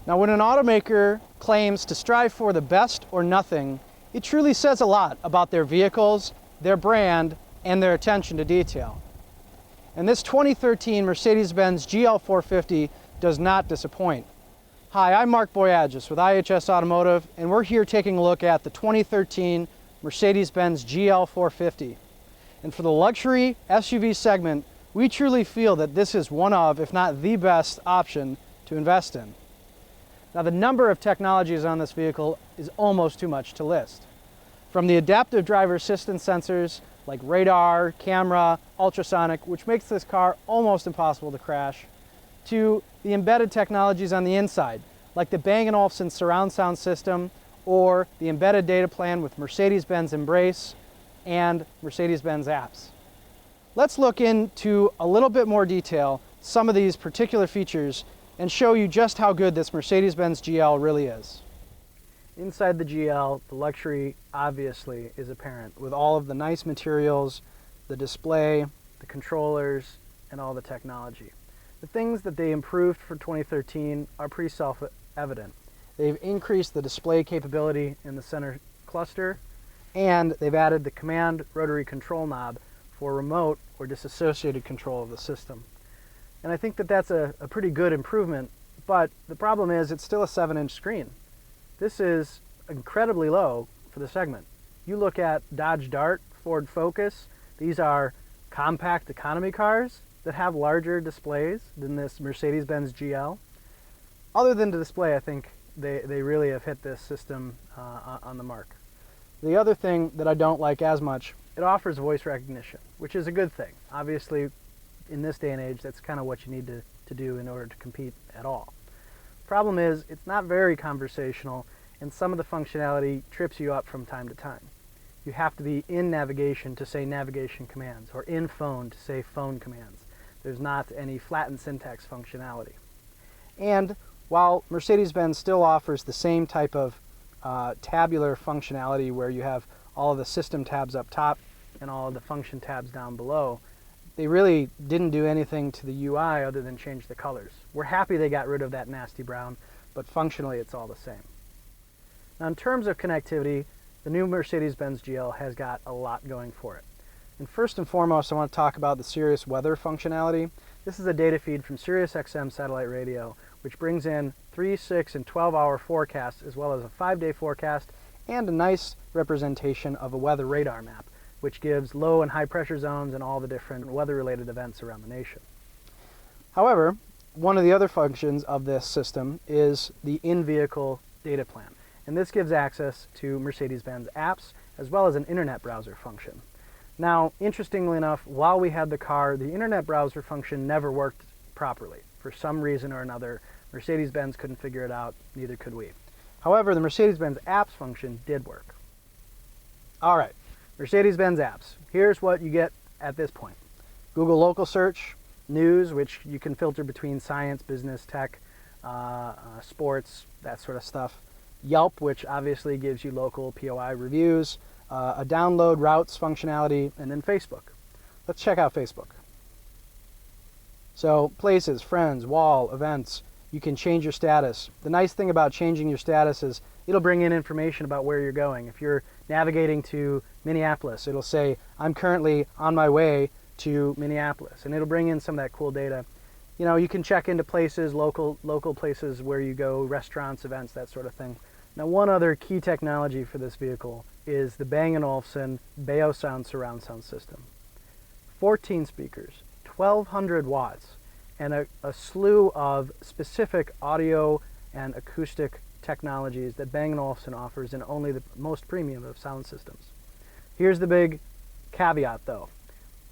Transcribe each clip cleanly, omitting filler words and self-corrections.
Now, when an automaker claims to strive for the best or nothing, it truly says a lot about their vehicles, their brand, and their attention to detail. And this 2013 Mercedes-Benz GL450 does not disappoint. Hi, I'm Mark Boyagis with IHS Automotive, and we're here taking a look at the 2013 Mercedes-Benz GL450. And for the luxury SUV segment, we truly feel that this is one of, if not the best option to invest in. Now, the number of technologies on this vehicle is almost too much to list. From the adaptive driver assistance sensors like radar, camera, ultrasonic, which makes this car almost impossible to crash, to the embedded technologies on the inside, like the Bang & Olufsen surround sound system or the embedded data plan with Mercedes-Benz mbrace and Mercedes-Benz apps. Let's look into a little bit more detail some of these particular features and show you just how good this Mercedes-Benz GL really is. Inside the GL, the luxury obviously is apparent with all of the nice materials, the display, the controllers, and all the technology. The things that they improved for 2013 are pretty self-evident. They've increased the display capability in the center cluster, and they've added the command rotary control knob for remote or disassociated control of the system. And I think that that's a pretty good improvement, but the problem is it's still a 7-inch screen. This is incredibly low for the segment. You look at Dodge Dart, Ford Focus, these are compact economy cars that have larger displays than this Mercedes-Benz GL. Other than the display, I think they really have hit this system on the mark. The other thing that I don't like as much, it offers voice recognition, which is a good thing. Obviously, in this day and age, that's kind of what you need to do in order to compete at all. Problem is, it's not very conversational, and some of the functionality trips you up from time to time. You have to be in navigation to say navigation commands, or in phone to say phone commands. There's not any flattened syntax functionality. And while Mercedes-Benz still offers the same type of tabular functionality where you have all of the system tabs up top and all of the function tabs down below, they really didn't do anything to the UI other than change the colors. We're happy they got rid of that nasty brown, but functionally it's all the same. Now, in terms of connectivity, the new Mercedes-Benz GL has got a lot going for it. And first and foremost, I want to talk about the Sirius weather functionality. This is a data feed from SiriusXM satellite radio, which brings in 3, 6, and 12-hour forecasts, as well as a 5-day forecast and a nice representation of a weather radar map, which gives low and high pressure zones and all the different weather-related events around the nation. However, one of the other functions of this system is the in-vehicle data plan. And this gives access to Mercedes-Benz apps, as well as an internet browser function. Now, interestingly enough, while we had the car, the internet browser function never worked properly. For some reason or another, Mercedes-Benz couldn't figure it out, neither could we. However, the Mercedes-Benz apps function did work. All right. Mercedes-Benz apps. Here's what you get at this point. Google local search, news, which you can filter between science, business, tech, sports, that sort of stuff. Yelp, which obviously gives you local POI reviews, a download routes functionality, and then Facebook. Let's check out Facebook. So places, friends, wall, events, you can change your status. The nice thing about changing your status is it'll bring in information about where you're going. If you're navigating to Minneapolis, it'll say, I'm currently on my way to Minneapolis, and it'll bring in some of that cool data. You know, you can check into places, local places where you go, restaurants, events, that sort of thing. Now, one other key technology for this vehicle is the Bang & Olufsen Beosound surround sound system. 14 speakers, 1,200 watts, and a slew of specific audio and acoustic technologies that Bang & Olufsen offers in only the most premium of sound systems. Here's the big caveat though.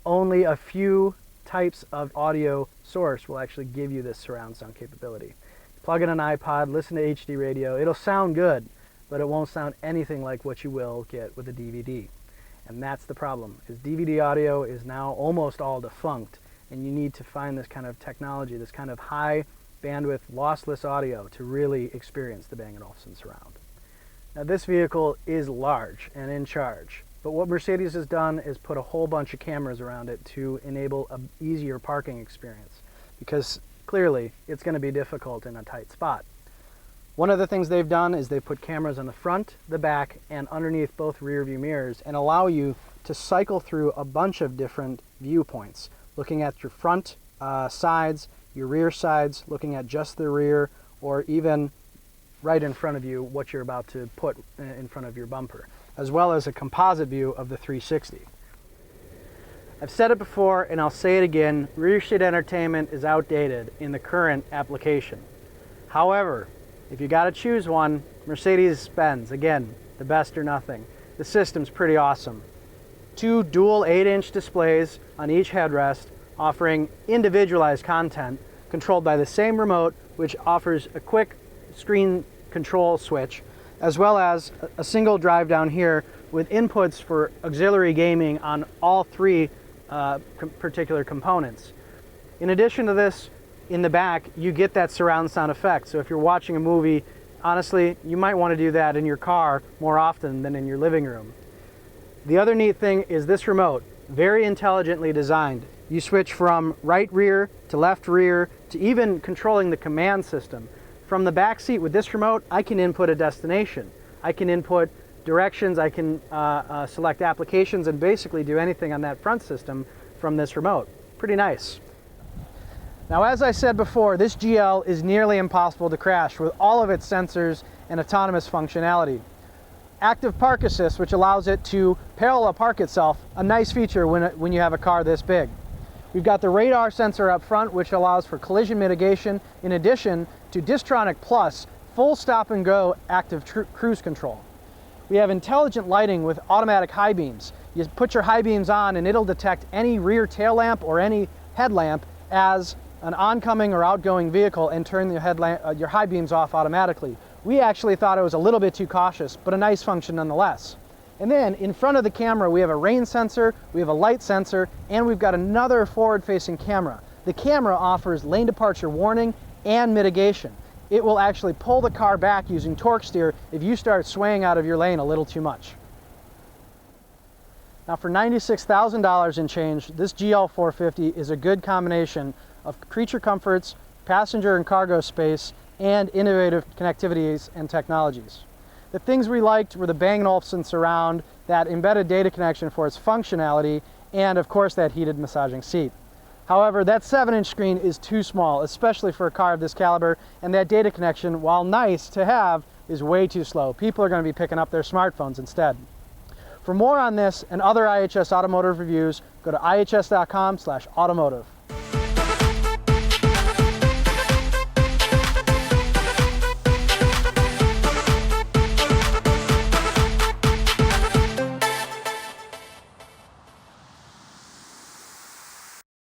Only a few types of audio source will actually give you this surround sound capability. Plug in an iPod, listen to HD radio, it'll sound good, but it won't sound anything like what you will get with a DVD. And that's the problem, is DVD audio is now almost all defunct, and you need to find this kind of technology, this kind of high bandwidth lossless audio to really experience the Bang & Olufsen surround. Now, this vehicle is large and in charge, but what Mercedes has done is put a whole bunch of cameras around it to enable an easier parking experience, because clearly it's going to be difficult in a tight spot. One of the things they've done is they put cameras on the front, the back, and underneath both rear view mirrors and allow you to cycle through a bunch of different viewpoints, looking at your front sides, your rear sides, looking at just the rear, or even right in front of you what you're about to put in front of your bumper, as well as a composite view of the 360. I've said it before and I'll say it again, rear seat entertainment is outdated in the current application. However, if you got to choose one, Mercedes-Benz, again, the best or nothing. The system's pretty awesome. 2 dual 8-inch displays on each headrest, offering individualized content controlled by the same remote, which offers a quick screen control switch, as well as a single drive down here with inputs for auxiliary gaming on all 3 particular components. In addition to this, in the back, you get that surround sound effect. So if you're watching a movie, honestly, you might want to do that in your car more often than in your living room. The other neat thing is this remote, very intelligently designed. You switch from right rear to left rear to even controlling the command system. From the back seat with this remote, I can input a destination. I can input directions, I can select applications, and basically do anything on that front system from this remote. Pretty nice. Now, as I said before, this GL is nearly impossible to crash with all of its sensors and autonomous functionality. Active Park Assist, which allows it to parallel park itself, a nice feature when you have a car this big. We've got the radar sensor up front, which allows for collision mitigation, in addition to Distronic Plus, full stop and go active cruise control. We have intelligent lighting with automatic high beams. You put your high beams on and it'll detect any rear tail lamp or any headlamp as an oncoming or outgoing vehicle and turn your high beams off automatically. We actually thought it was a little bit too cautious, but a nice function nonetheless. And then in front of the camera, we have a rain sensor, we have a light sensor, and we've got another forward-facing camera. The camera offers lane departure warning and mitigation. It will actually pull the car back using torque steer if you start swaying out of your lane a little too much. Now, for $96,000 and change, this GL450 is a good combination of creature comforts, passenger and cargo space, and innovative connectivities and technologies. The things we liked were the Bang & Olufsen surround, that embedded data connection for its functionality, and of course that heated massaging seat. However, that 7-inch screen is too small, especially for a car of this caliber, and that data connection, while nice to have, is way too slow. People are going to be picking up their smartphones instead. For more on this and other IHS Automotive reviews, go to ihs.com/automotive.